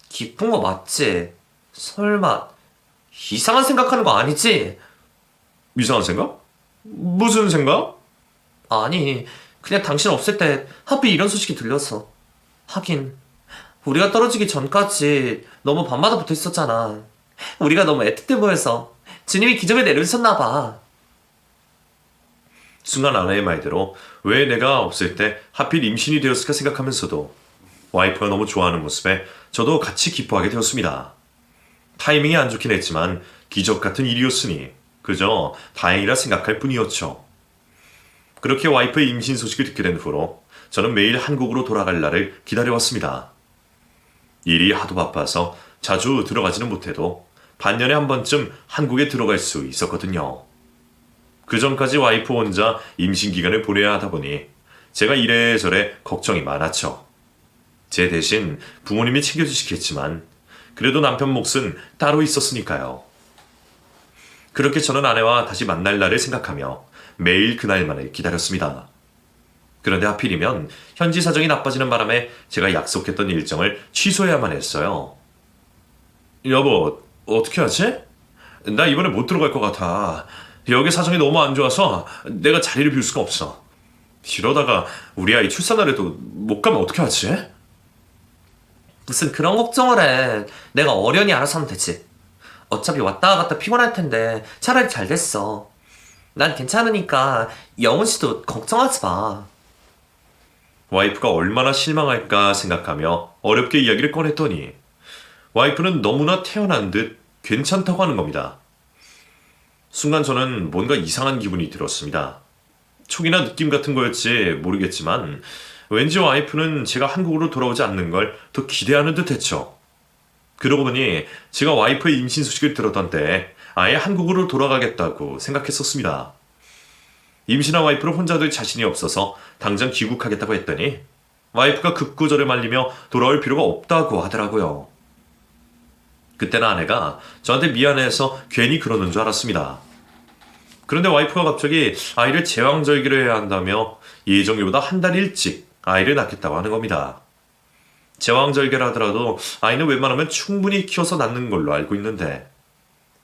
기쁜 거 맞지? 설마 이상한 생각하는 거 아니지? 이상한 생각? 무슨 생각? 아니, 그냥 당신 없을 때 하필 이런 소식이 들려서. 하긴 우리가 떨어지기 전까지 너무 밤마다 붙어 있었잖아. 우리가 너무 애틋해 보여서 주님이 기적을 내려주셨나 봐. 순간 아내의 말대로 왜 내가 없을 때 하필 임신이 되었을까 생각하면서도 와이프가 너무 좋아하는 모습에 저도 같이 기뻐하게 되었습니다. 타이밍이 안 좋긴 했지만 기적 같은 일이었으니 그저 다행이라 생각할 뿐이었죠. 그렇게 와이프의 임신 소식을 듣게 된 후로 저는 매일 한국으로 돌아갈 날을 기다려왔습니다. 일이 하도 바빠서 자주 들어가지는 못해도 반년에 한 번쯤 한국에 들어갈 수 있었거든요. 그 전까지 와이프 혼자 임신 기간을 보내야 하다 보니 제가 이래저래 걱정이 많았죠. 제 대신 부모님이 챙겨주시겠지만 그래도 남편 몫은 따로 있었으니까요. 그렇게 저는 아내와 다시 만날 날을 생각하며 매일 그날만을 기다렸습니다. 그런데 하필이면 현지 사정이 나빠지는 바람에 제가 약속했던 일정을 취소해야만 했어요. 여보, 어떻게 하지? 나 이번에 못 들어갈 것 같아. 여기 사정이 너무 안 좋아서 내가 자리를 비울 수가 없어. 이러다가 우리 아이 출산 날에도 못 가면 어떻게 하지? 무슨 그런 걱정을 해. 내가 어련히 알아서 하면 되지. 어차피 왔다 갔다 피곤할 텐데 차라리 잘 됐어. 난 괜찮으니까 영훈 씨도 걱정하지 마. 와이프가 얼마나 실망할까 생각하며 어렵게 이야기를 꺼냈더니 와이프는 너무나 태어난 듯 괜찮다고 하는 겁니다. 순간 저는 뭔가 이상한 기분이 들었습니다. 촉이나 느낌 같은 거였지 모르겠지만 왠지 와이프는 제가 한국으로 돌아오지 않는 걸 더 기대하는 듯 했죠. 그러고 보니 제가 와이프의 임신 소식을 들었던 때 아예 한국으로 돌아가겠다고 생각했었습니다. 임신한 와이프를 혼자 둘 자신이 없어서 당장 귀국하겠다고 했더니 와이프가 급구 저를 말리며 돌아올 필요가 없다고 하더라고요. 그때는 아내가 저한테 미안해서 괜히 그러는 줄 알았습니다. 그런데 와이프가 갑자기 아이를 제왕절개를 해야 한다며 예정일보다 한 달 일찍 아이를 낳겠다고 하는 겁니다. 제왕절개를 하더라도 아이는 웬만하면 충분히 키워서 낳는 걸로 알고 있는데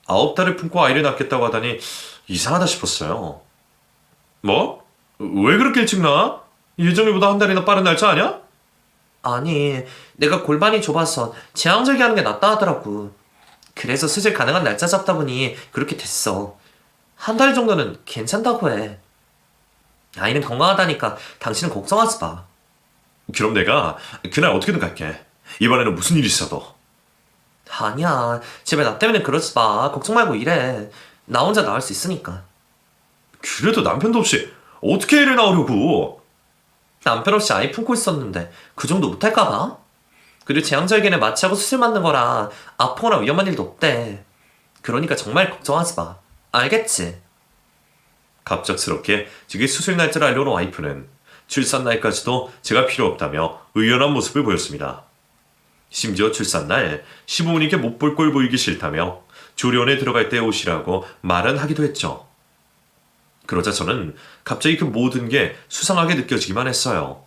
9달을 품고 아이를 낳겠다고 하다니 이상하다 싶었어요. 뭐? 왜 그렇게 일찍 낳아? 예정일보다 한 달이나 빠른 날짜 아니야? 아니, 내가 골반이 좁아서 제왕절개 하는 게 낫다 하더라고. 그래서 수술 가능한 날짜 잡다 보니 그렇게 됐어. 한 달 정도는 괜찮다고 해. 아이는 건강하다니까 당신은 걱정하지 마. 그럼 내가 그날 어떻게든 갈게. 이번에는 무슨 일이 있어도. 아니야, 제발 나 때문에 그러지 마. 걱정 말고 일해. 나 혼자 나을 수 있으니까. 그래도 남편도 없이 어떻게 애를 낳으려고. 남편 없이 아이 품고 있었는데 그 정도 못할까 봐? 그리고 제왕절개는 마취하고 수술 맞는 거라 아프거나 위험한 일도 없대. 그러니까 정말 걱정하지 마. 알겠지? 갑작스럽게 제게 수술 날짜를 알려온 와이프는 출산 날까지도 제가 필요 없다며 의연한 모습을 보였습니다. 심지어 출산 날 시부모님께 못 볼 꼴 보이기 싫다며 조련에 들어갈 때 오시라고 말은 하기도 했죠. 그러자 저는 갑자기 그 모든 게 수상하게 느껴지기만 했어요.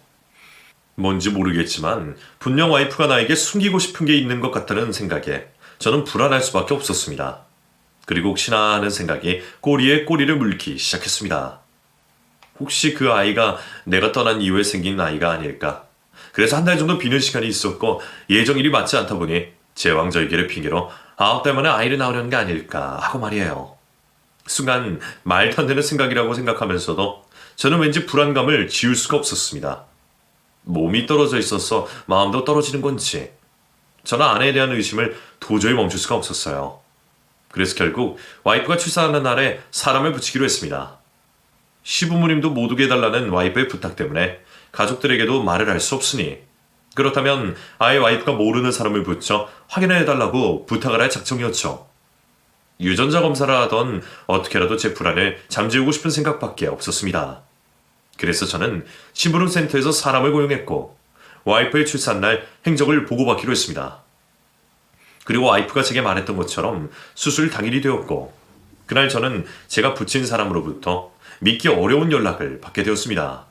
뭔지 모르겠지만 분명 와이프가 나에게 숨기고 싶은 게 있는 것 같다는 생각에 저는 불안할 수밖에 없었습니다. 그리고 혹시나 하는 생각이 꼬리에 꼬리를 물기 시작했습니다. 혹시 그 아이가 내가 떠난 이후에 생긴 아이가 아닐까? 그래서 한 달 정도 비는 시간이 있었고 예정일이 맞지 않다 보니 제왕절개를 핑계로 9달 만에 아이를 낳으려는 게 아닐까 하고 말이에요. 순간 말도 안 되는 생각이라고 생각하면서도 저는 왠지 불안감을 지울 수가 없었습니다. 몸이 떨어져 있어서 마음도 떨어지는 건지 저는 아내에 대한 의심을 도저히 멈출 수가 없었어요. 그래서 결국 와이프가 출산하는 날에 사람을 붙이기로 했습니다. 시부모님도 못 오게 해달라는 와이프의 부탁 때문에 가족들에게도 말을 할 수 없으니 그렇다면 아예 와이프가 모르는 사람을 붙여 확인해달라고 부탁을 할 작정이었죠. 유전자 검사를 하던 어떻게라도 제 불안을 잠재우고 싶은 생각밖에 없었습니다. 그래서 저는 심부름센터에서 사람을 고용했고 와이프의 출산날 행적을 보고받기로 했습니다. 그리고 와이프가 제게 말했던 것처럼 수술 당일이 되었고 그날 저는 제가 붙인 사람으로부터 믿기 어려운 연락을 받게 되었습니다.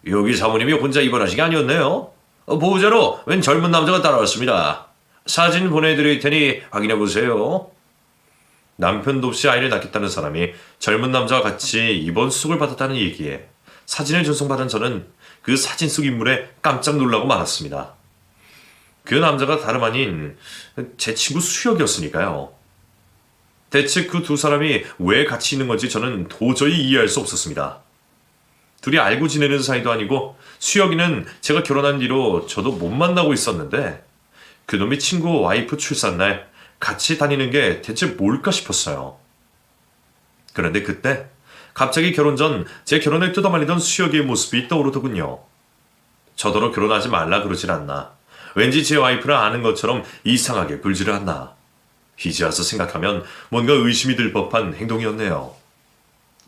여기 사모님이 혼자 입원하신 게 아니었네요. 보호자로 웬 젊은 남자가 따라왔습니다. 사진 보내드릴 테니 확인해보세요. 남편도 없이 아이를 낳겠다는 사람이 젊은 남자와 같이 입원 수속을 받았다는 얘기에 사진을 전송받은 저는 그 사진 속 인물에 깜짝 놀라고 말았습니다. 그 남자가 다름 아닌 제 친구 수혁이었으니까요. 대체 그 두 사람이 왜 같이 있는 건지 저는 도저히 이해할 수 없었습니다. 둘이 알고 지내는 사이도 아니고 수혁이는 제가 결혼한 뒤로 저도 못 만나고 있었는데 그놈이 친구 와이프 출산날 같이 다니는 게 대체 뭘까 싶었어요. 그런데 그때 갑자기 결혼 전 제 결혼을 뜯어말리던 수혁이의 모습이 떠오르더군요. 저더러 결혼하지 말라 그러질 않나. 왠지 제 와이프를 아는 것처럼 이상하게 굴지를 않나. 이제 와서 생각하면 뭔가 의심이 들 법한 행동이었네요.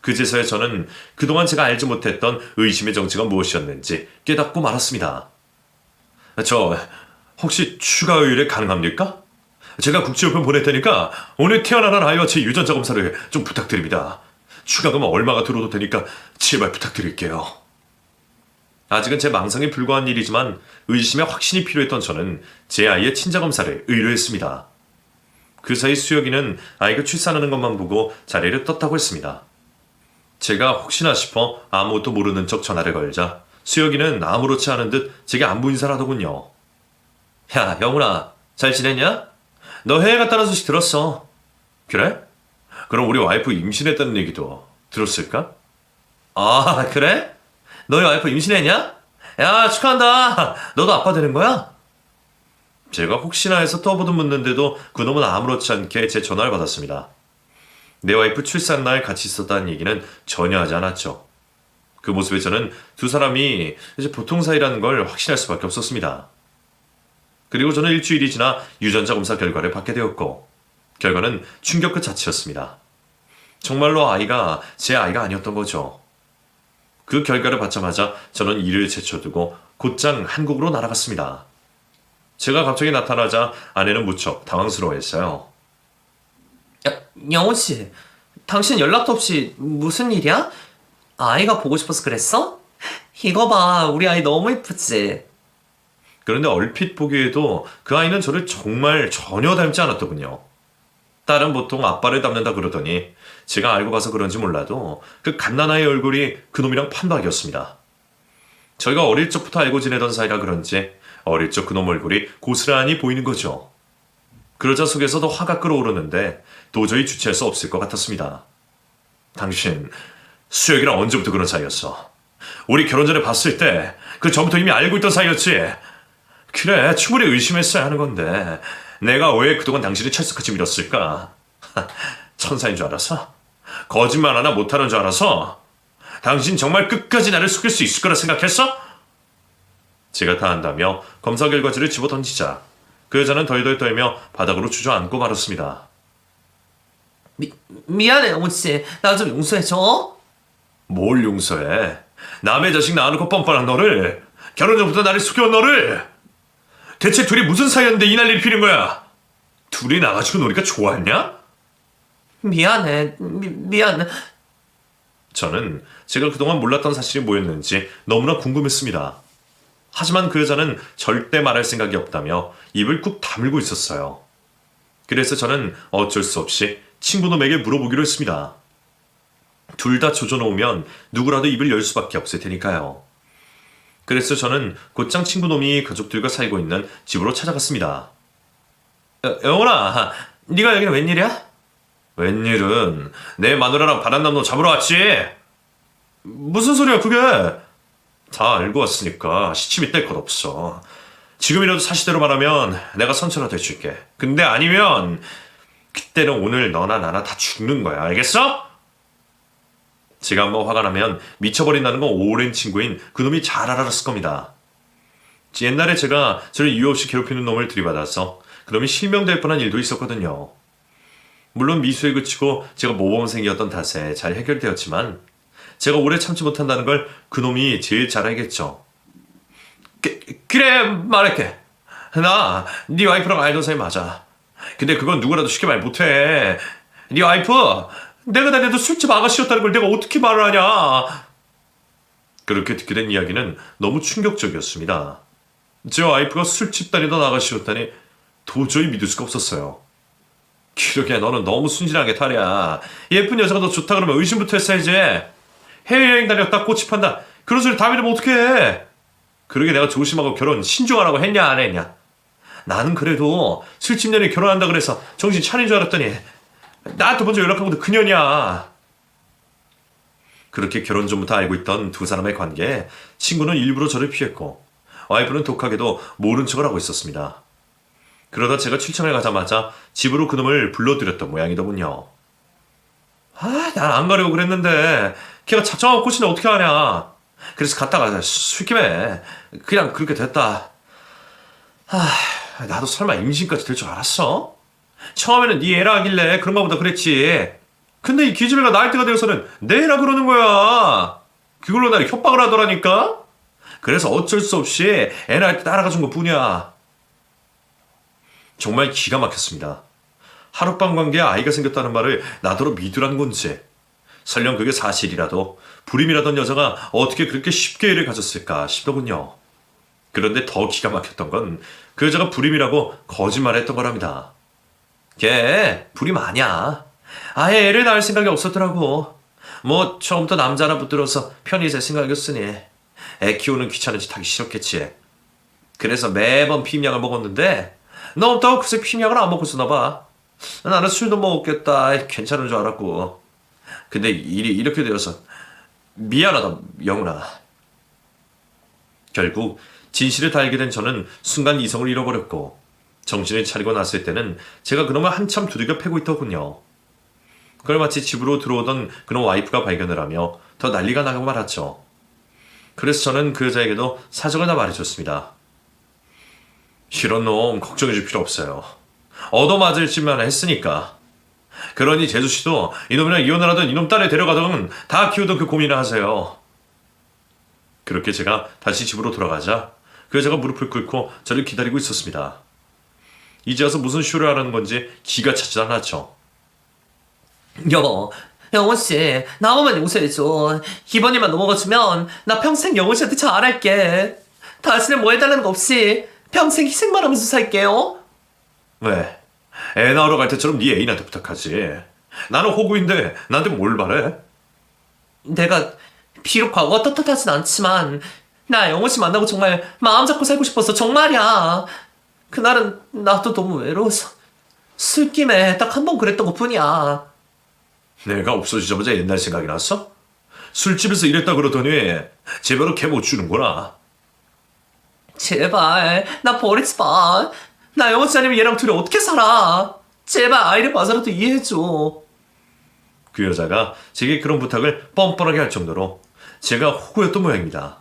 그제서야 저는 그동안 제가 알지 못했던 의심의 정체가 무엇이었는지 깨닫고 말았습니다. 저 혹시 추가 의뢰 가능합니까? 제가 국제우편 보낼 테니까 오늘 태어나는 아이와 제 유전자 검사를 좀 부탁드립니다. 추가금 얼마가 들어도 되니까 제발 부탁드릴게요. 아직은 제 망상에 불과한 일이지만 의심에 확신이 필요했던 저는 제 아이의 친자 검사를 의뢰했습니다. 그 사이 수혁이는 아이가 출산하는 것만 보고 자리를 떴다고 했습니다. 제가 혹시나 싶어 아무것도 모르는 척 전화를 걸자 수혁이는 아무렇지 않은 듯 제게 안부 인사를 하더군요. 야, 영훈아, 잘 지냈냐? 너 해외 갔다는 소식 들었어. 그래? 그럼 우리 와이프 임신했다는 얘기도 들었을까? 아, 그래? 너희 와이프 임신했냐? 야, 축하한다. 너도 아빠 되는 거야? 제가 혹시나 해서 떠보듯 묻는데도 그놈은 아무렇지 않게 제 전화를 받았습니다. 내 와이프 출산날 같이 있었다는 얘기는 전혀 하지 않았죠. 그 모습에 저는 두 사람이 이제 보통 사이라는 걸 확신할 수밖에 없었습니다. 그리고 저는 일주일이 지나 유전자 검사 결과를 받게 되었고 결과는 충격 그 자체였습니다. 정말로 아이가 제 아이가 아니었던 거죠. 그 결과를 받자마자 저는 일을 제쳐두고 곧장 한국으로 날아갔습니다. 제가 갑자기 나타나자 아내는 무척 당황스러워했어요. 야, 영훈 씨, 당신 연락도 없이 무슨 일이야? 아이가 보고 싶어서 그랬어? 이거 봐, 우리 아이 너무 이쁘지? 그런데 얼핏 보기에도 그 아이는 저를 정말 전혀 닮지 않았더군요. 딸은 보통 아빠를 닮는다 그러더니 제가 알고 봐서 그런지 몰라도 그 갓난아이 얼굴이 그놈이랑 판박이었습니다. 저희가 어릴 적부터 알고 지내던 사이라 그런지 어릴 적 그놈 얼굴이 고스란히 보이는 거죠. 그러자 속에서도 화가 끓어오르는데 도저히 주체할 수 없을 것 같았습니다. 당신 수혁이랑 언제부터 그런 사이였어? 우리 결혼 전에 봤을 때 그 전부터 이미 알고 있던 사이였지? 그래, 충분히 의심했어야 하는 건데 내가 왜 그동안 당신을 철석같이 밀었을까? 천사인 줄 알았어? 거짓말 하나 못하는 줄 알아서? 당신 정말 끝까지 나를 속일 수 있을 거라 생각했어? 제가 다 안다며 검사 결과지를 집어 던지자 그 여자는 덜덜 떨며 바닥으로 주저앉고 말았습니다. 미안해, 영훈 씨. 나 좀 용서해줘. 뭘 용서해? 남의 자식 낳아놓고 뻔뻔한 너를, 결혼 전부터 나를 속여온 너를. 대체 둘이 무슨 사이였는데 이 난리를 피는 거야? 둘이 나가지고 노니까 좋았냐? 미안해, 미안. 저는 제가 그동안 몰랐던 사실이 뭐였는지 너무나 궁금했습니다. 하지만 그 여자는 절대 말할 생각이 없다며 입을 꾹 다물고 있었어요. 그래서 저는 어쩔 수 없이 친구놈에게 물어보기로 했습니다. 둘 다 조져놓으면 누구라도 입을 열 수밖에 없을 테니까요. 그래서 저는 곧장 친구놈이 가족들과 살고 있는 집으로 찾아갔습니다. 영훈아, 네가 여기는 웬일이야? 웬일은 내 마누라랑 바람난 놈 잡으러 왔지. 무슨 소리야 그게? 다 알고 왔으니까 시침이 뗄 것 없어. 지금이라도 사실대로 말하면 내가 선처라도 해줄게. 근데 아니면 그때는 오늘 너나 나나 다 죽는 거야. 알겠어? 제가 한번 화가 나면 미쳐버린다는 건 오랜 친구인 그놈이 잘 알았을 겁니다. 옛날에 제가 저를 이유 없이 괴롭히는 놈을 들이받아서 그놈이 실명될 뻔한 일도 있었거든요. 물론 미수에 그치고 제가 모범생이었던 탓에 잘 해결되었지만 제가 오래 참지 못한다는 걸 그놈이 제일 잘 알겠죠. 그래, 말할게. 나 네 와이프랑 알던 사이 맞아. 근데 그건 누구라도 쉽게 말 못해. 네 와이프 내가 다녀도 술집 아가씨였다는 걸 내가 어떻게 말을 하냐. 그렇게 듣게 된 이야기는 너무 충격적이었습니다. 제 와이프가 술집 다니던 아가씨였다니 도저히 믿을 수가 없었어요. 그러게 너는 너무 순진하게 타랴. 예쁜 여자가 더 좋다 그러면 의심부터 했어야지. 해외여행 다녔다 꽃이 판다 그런 소리 다 믿으면 어떡해. 그러게 내가 조심하고 결혼 신중하라고 했냐 안 했냐. 나는 그래도 술집 년이 결혼한다 그래서 정신 차린 줄 알았더니 나한테 먼저 연락한 것도 그년이야. 그렇게 결혼 전부터 알고 있던 두 사람의 관계에 친구는 일부러 저를 피했고 와이프는 독하게도 모른 척을 하고 있었습니다. 그러다 제가 출장을 가자마자 집으로 그놈을 불러들였던 모양이더군요. 난 안 가려고 그랬는데 걔가 작정하고 꽂히는데 어떻게 하냐. 그래서 갔다가 술김에 그냥 그렇게 됐다. 나도 설마 임신까지 될 줄 알았어? 처음에는 네 애라 하길래 그런가 보다 그랬지. 근데 이 기집애가 나을 때가 되어서는 내 애라 그러는 거야. 그걸로 나를 협박을 하더라니까. 그래서 어쩔 수 없이 애 낳을 때 따라가 준 것 뿐이야. 정말 기가 막혔습니다. 하룻밤 관계에 아이가 생겼다는 말을 나더러 믿으란 건지, 설령 그게 사실이라도 불임이라던 여자가 어떻게 그렇게 쉽게 애를 가졌을까 싶더군요. 그런데 더 기가 막혔던 건 그 여자가 불임이라고 거짓말했던 거랍니다. 걔 불이 많냐. 아예 애를 낳을 생각이 없었더라고. 뭐 처음부터 남자 하나 붙들어서 편히 살 생각이었으니 애 키우는 귀찮은 짓 하기 싫었겠지. 그래서 매번 피임약을 먹었는데 너 없다고 그새 피임약을 안 먹고 쓰나 봐. 나는 술도 먹었겠다. 괜찮은 줄 알았고. 근데 일이 이렇게 되어서 미안하다, 영훈아. 결국 진실을 다 알게 된 저는 순간 이성을 잃어버렸고 정신을 차리고 났을 때는 제가 그놈을 한참 두들겨 패고 있더군요. 그걸 마치 집으로 들어오던 그놈 와이프가 발견을 하며 더 난리가 나고 말았죠. 그래서 저는 그 여자에게도 사정을 다 말해줬습니다. 이런 놈 걱정해줄 필요 없어요. 얻어맞을 짓만 했으니까. 그러니 재수씨도 이놈이랑 이혼을 하던 이놈 딸을 데려가던 다 키우던 그 고민을 하세요. 그렇게 제가 다시 집으로 돌아가자 그 여자가 무릎을 꿇고 저를 기다리고 있었습니다. 이제 와서 무슨 쇼를 하라는 건지 기가 차지 않았죠. 여보, 영호씨 나만 용서해줘. 이번에만 넘어가주면 나 평생 영호씨한테 잘할게. 다시는 뭐 해달라는 거 없이 평생 희생만 하면서 살게요. 왜? 애 낳으러 갈 때처럼 네 애인한테 부탁하지. 나는 호구인데 나한테 뭘 바래? 내가 비록 과거가 떳떳하진 않지만 나 영호씨 만나고 정말 마음 잡고 살고 싶어서 정말이야. 그날은 나도 너무 외로워서 술김에 딱 한 번 그랬던 것뿐이야. 내가 없어지자마자 옛날 생각이 났어? 술집에서 일했다 그러더니 제발로 걔 못 주는구나. 제발 나 버리지 마. 나 영호씨 아니면 얘랑 둘이 어떻게 살아. 제발 아이를 봐서라도 이해해줘. 그 여자가 제게 그런 부탁을 뻔뻔하게 할 정도로 제가 호구였던 모양입니다.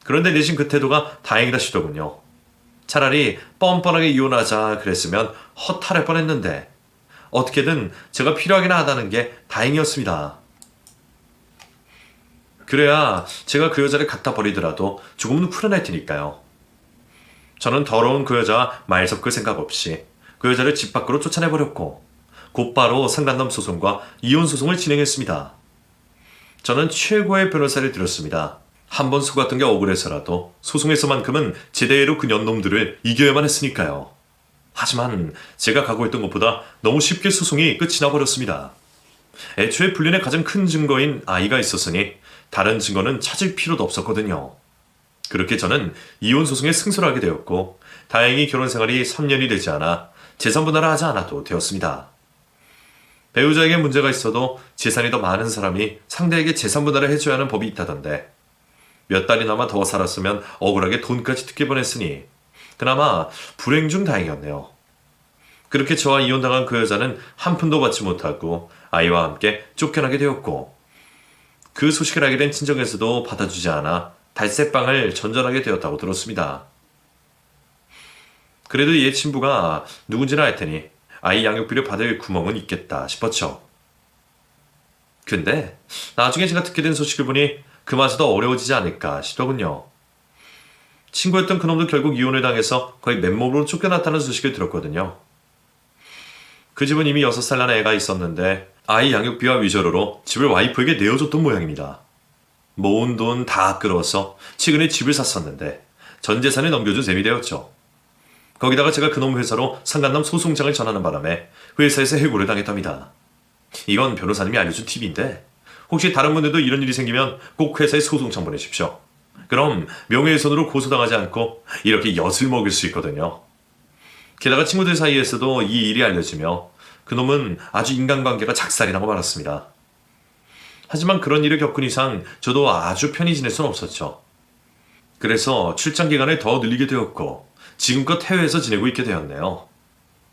그런데 내심 그 태도가 다행이다 싶더군요. 차라리 뻔뻔하게 이혼하자 그랬으면 허탈할 뻔했는데 어떻게든 제가 필요하긴 하다는 게 다행이었습니다. 그래야 제가 그 여자를 갖다 버리더라도 조금은 풀어낼 테니까요. 저는 더러운 그 여자와 말 섞을 생각 없이 그 여자를 집 밖으로 쫓아내버렸고 곧바로 상간남 소송과 이혼 소송을 진행했습니다. 저는 최고의 변호사를 들였습니다. 한 번 속았던 게 억울해서라도 소송에서만큼은 제대로 그 년놈들을 이겨야만 했으니까요. 하지만 제가 각오했던 것보다 너무 쉽게 소송이 끝이 나버렸습니다. 애초에 불륜의 가장 큰 증거인 아이가 있었으니 다른 증거는 찾을 필요도 없었거든요. 그렇게 저는 이혼 소송에 승소를 하게 되었고 다행히 결혼 생활이 3년이 되지 않아 재산 분할을 하지 않아도 되었습니다. 배우자에게 문제가 있어도 재산이 더 많은 사람이 상대에게 재산 분할을 해줘야 하는 법이 있다던데 몇 달이나마 더 살았으면 억울하게 돈까지 뜯길 뻔했으니 그나마 불행 중 다행이었네요. 그렇게 저와 이혼당한 그 여자는 한 푼도 받지 못하고 아이와 함께 쫓겨나게 되었고 그 소식을 알게 된 친정에서도 받아주지 않아 달새방을 전전하게 되었다고 들었습니다. 그래도 얘 친부가 누군지는 알 테니 아이 양육비를 받을 구멍은 있겠다 싶었죠. 근데 나중에 제가 듣게 된 소식을 보니 그마저도 어려워지지 않을까 싶더군요. 친구였던 그놈도 결국 이혼을 당해서 거의 맨몸으로 쫓겨났다는 소식을 들었거든요. 그 집은 이미 6살 난 애가 있었는데 아이 양육비와 위자료로 집을 와이프에게 내어줬던 모양입니다. 모은 돈 다 끌어서 최근에 집을 샀었는데 전 재산을 넘겨준 셈이 되었죠. 거기다가 제가 그놈 회사로 상간남 소송장을 전하는 바람에 회사에서 해고를 당했답니다. 이건 변호사님이 알려준 팁인데 혹시 다른 분들도 이런 일이 생기면 꼭 회사에 소송장 보내십시오. 그럼 명예훼손으로 고소당하지 않고 이렇게 엿을 먹일 수 있거든요. 게다가 친구들 사이에서도 이 일이 알려지며 그놈은 아주 인간관계가 작살이 나고 말았습니다. 하지만 그런 일을 겪은 이상 저도 아주 편히 지낼 수는 없었죠. 그래서 출장 기간을 더 늘리게 되었고 지금껏 해외에서 지내고 있게 되었네요.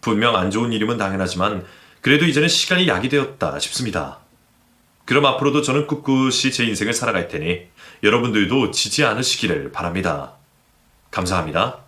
분명 안 좋은 일임은 당연하지만 그래도 이제는 시간이 약이 되었다 싶습니다. 그럼 앞으로도 저는 꿋꿋이 제 인생을 살아갈 테니 여러분들도 지지 않으시기를 바랍니다. 감사합니다.